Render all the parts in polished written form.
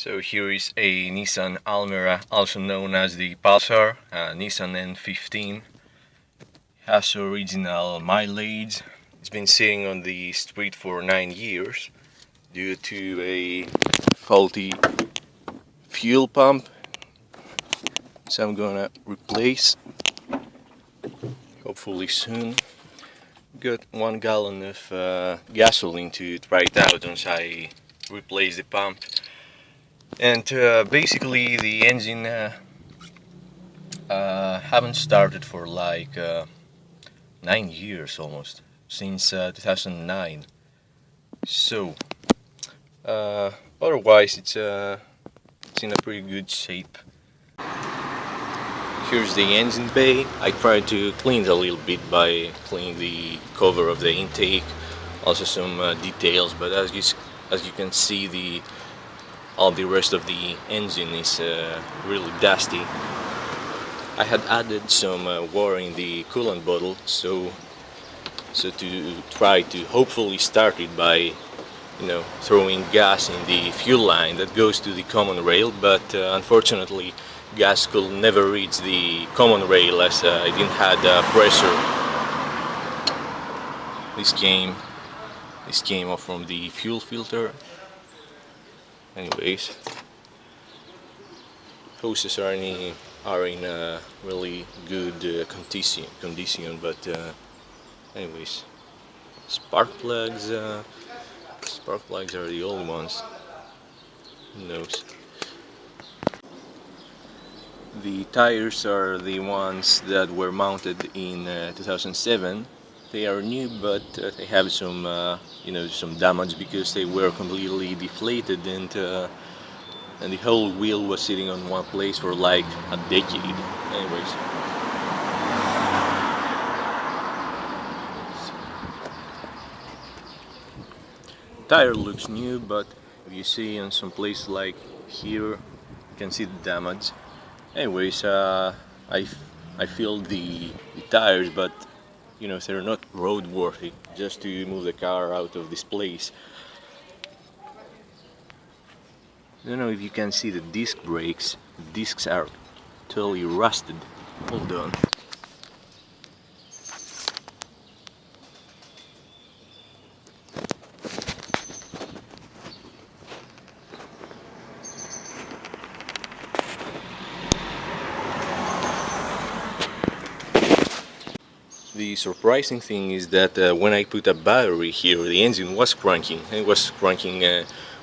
So here is a Nissan Almera, also known as the Pulsar, Nissan N15. Has original mileage. It's been sitting on the street for 9 years due to a faulty fuel pump. So I'm gonna replace, hopefully soon. Got 1 gallon of gasoline to try it out once I replace the pump. And basically the engine haven't started for like 9 years almost, since 2009. So otherwise it's in a pretty good shape. Here's the engine bay. I tried to clean it a little bit by cleaning the cover of the intake, also some details, but as you can see, all the rest of the engine is really dusty. I had added some water in the coolant bottle, so to try to hopefully start it by throwing gas in the fuel line that goes to the common rail, but unfortunately gas could never reach the common rail as I didn't have pressure. This came off from the fuel filter. Anyways, hoses are in really good condition, but anyways, spark plugs are the old ones. Who knows? The tires are the ones that were mounted in 2007. They are new, but they have some some damage because they were completely deflated, and the whole wheel was sitting on one place for like a decade. Anyways, tire looks new, but if you see on some places like here, you can see the damage. Anyways, I filled the tires, but they're not roadworthy, just to move the car out of this place. I don't know if you can see the disc brakes. The discs are totally rusted. Hold on. The surprising thing is that when I put a battery here, the engine was cranking. It was cranking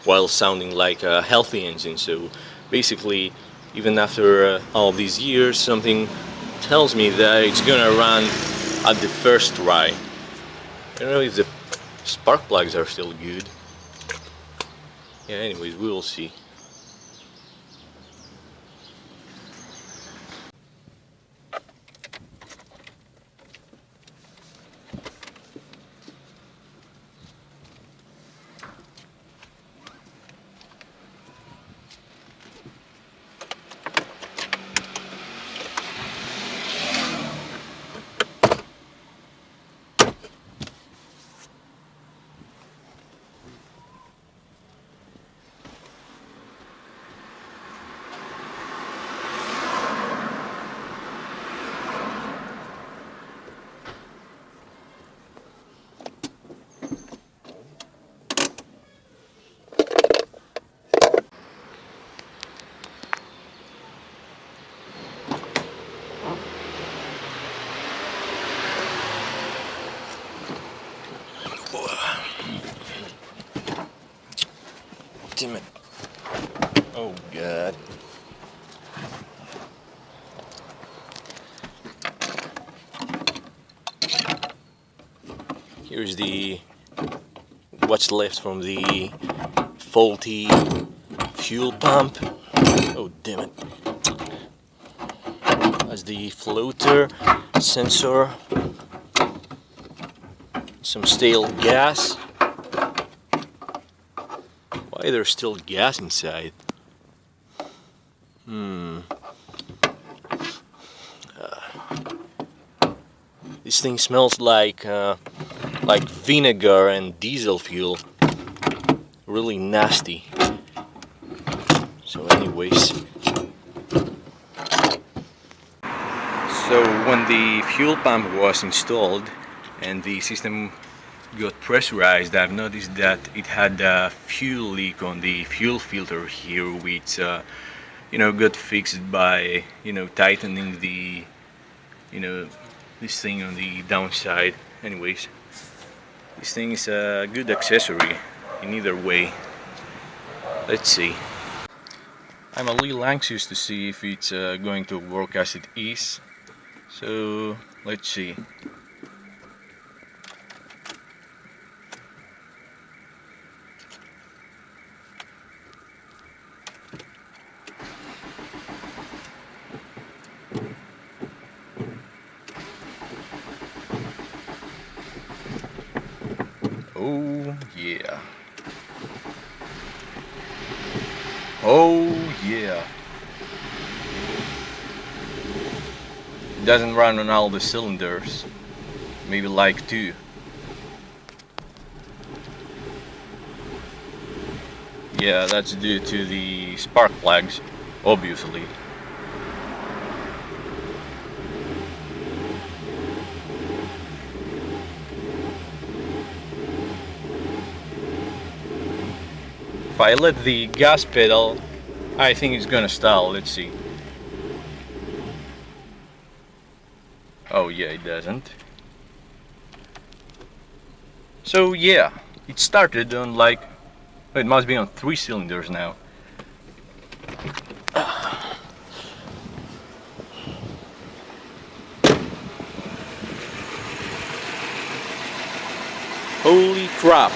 while sounding like a healthy engine. So basically, even after all these years, something tells me that it's gonna run at the first try. I don't know if the spark plugs are still good. Yeah, anyways, we will see. Damn it. Oh god. Here's what's left from the faulty fuel pump. Oh damn it. That's the floater sensor. Some stale gas. Why there's still gas inside? This thing smells like vinegar and diesel fuel. Really nasty. So anyways, so when the fuel pump was installed and the system got pressurized, I've noticed that it had a fuel leak on the fuel filter here, which got fixed by tightening the this thing on the downside. Anyways, this thing is a good accessory in either way. Let's see. I'm a little anxious to see if it's going to work as it is, so let's see. Oh yeah. Oh yeah. It doesn't run on all the cylinders. Maybe like 2. Yeah, that's due to the spark plugs, obviously. If I let the gas pedal, I think it's gonna stall. Let's see. Oh yeah, it doesn't. So yeah, it started on like, it must be on 3 cylinders now. Holy crap!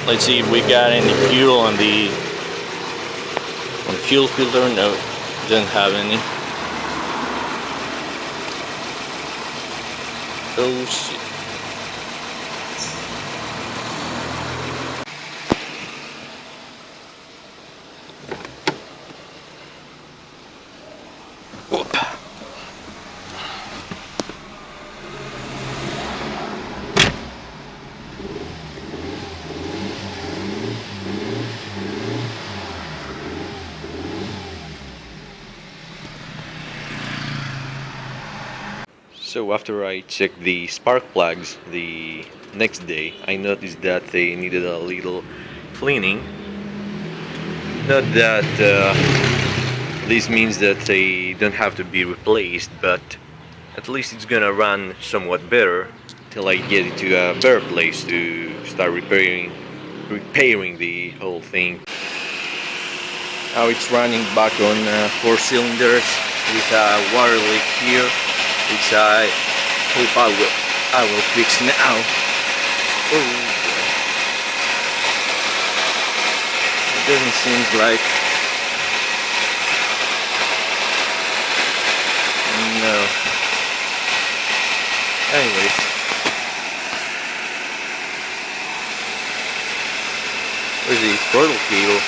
Let's see if we got any fuel on the fuel filter. No, doesn't have any. Oh shit. Whoop. So after I checked the spark plugs the next day, I noticed that they needed a little cleaning. Not that this means that they don't have to be replaced, but at least it's gonna run somewhat better till I get it to a better place to start repairing the whole thing. Now it's running back on 4 cylinders with a water leak here, which I hope I will fix now. Oh, it doesn't seem like. No. Anyways. Where's the throttle cable?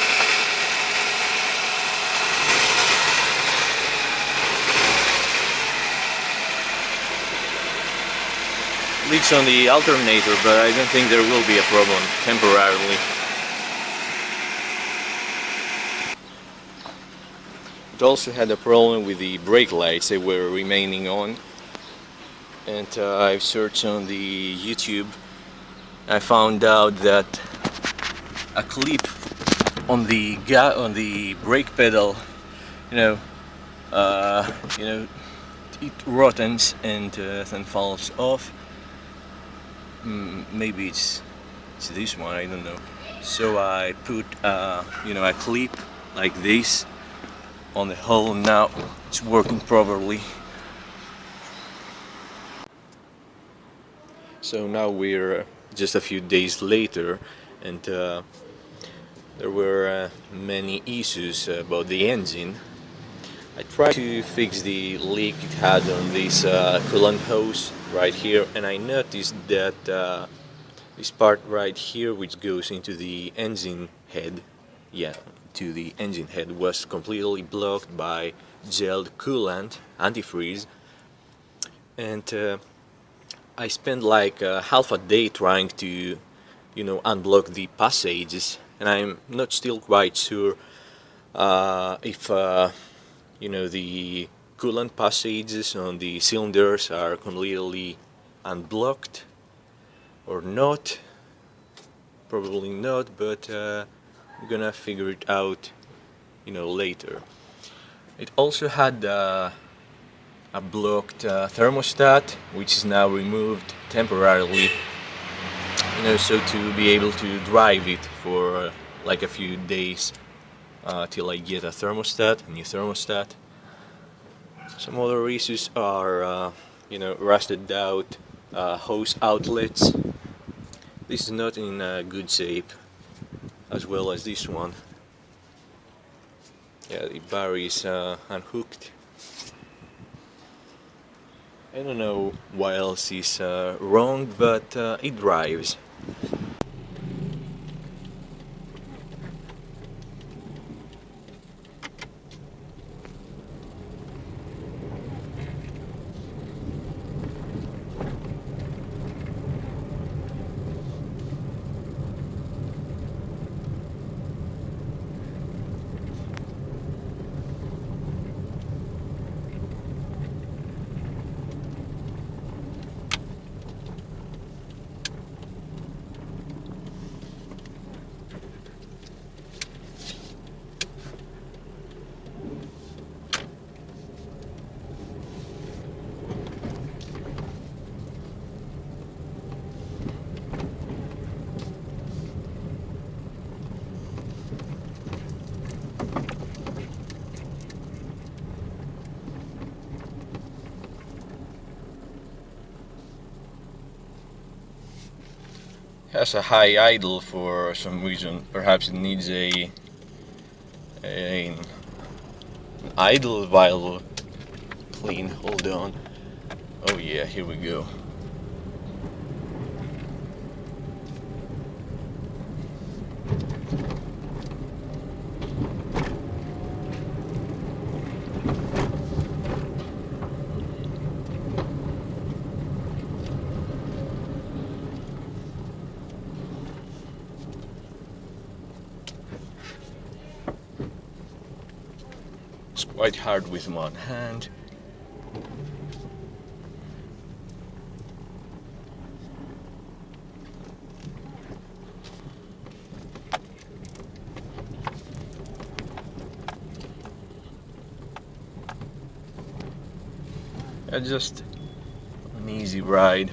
Leaks on the alternator, but I don't think there will be a problem temporarily. It also had a problem with the brake lights. They were remaining on, and I've searched on the YouTube. I found out that a clip on the brake pedal, it rottens and then falls off. Maybe it's this one, I don't know. So I put a clip like this on the hole. Now it's working properly. So now we're just a few days later, and there were many issues about the engine. I tried to fix the leak it had on this coolant hose right here, and I noticed that this part right here, which goes into the engine head, was completely blocked by gelled coolant, antifreeze, and I spent like half a day trying to unblock the passages, and I'm not still quite sure if you know, the coolant passages on the cylinders are completely unblocked or not. Probably not, but I'm gonna figure it out, you know, later. It also had a blocked thermostat, which is now removed temporarily, you know, so to be able to drive it for like a few days till I get a new thermostat. Some other issues are, you know, rusted out hose outlets. This is not in good shape, as well as this one. Yeah, the battery is unhooked. I don't know what else is wrong, but it drives. Has a high idle for some reason. Perhaps it needs an idle valve clean. Hold on. Oh yeah, here we go. It's quite hard with one hand. Just an easy ride.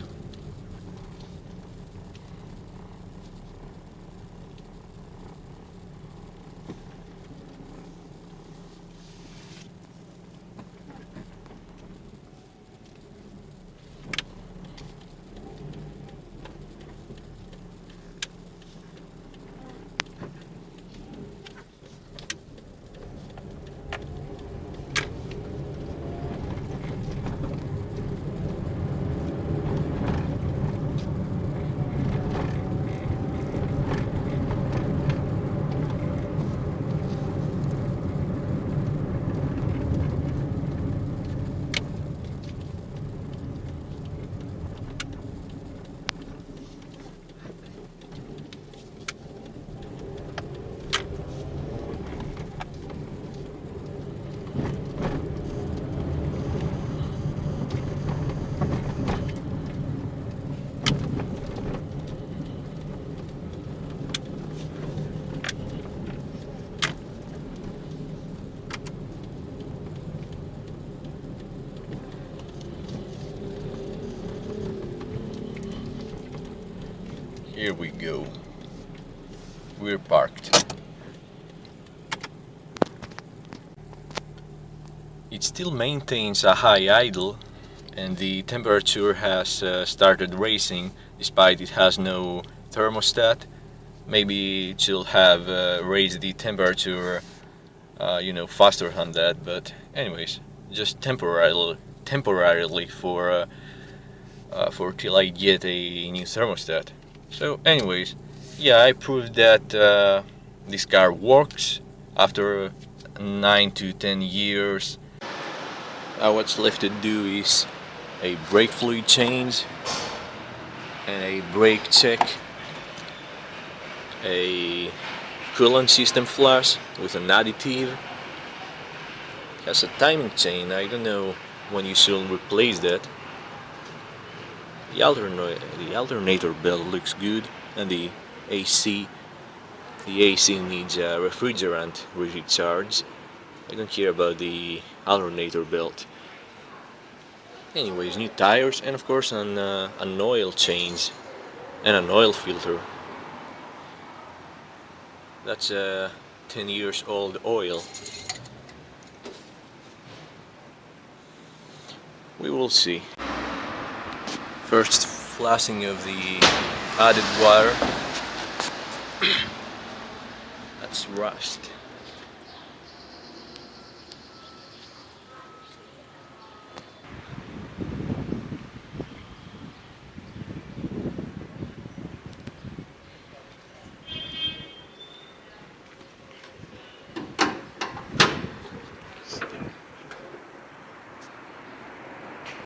Here we go. We're parked. It still maintains a high idle, and the temperature has started racing despite it has no thermostat. Maybe it should have raised the temperature you know, faster than that, but anyways, just temporarily for till I get a new thermostat. So anyways, yeah, I proved that this car works after 9 to 10 years. Now what's left to do is a brake fluid change and a brake check, a coolant system flash with an additive. Has a timing chain, I don't know when you should replace that. The alternator belt looks good, and the AC needs a refrigerant recharge. I don't care about the alternator belt. Anyways, new tires, and of course an oil change and an oil filter. That's a 10 years old oil. We will see. First flashing of the added water. That's rust.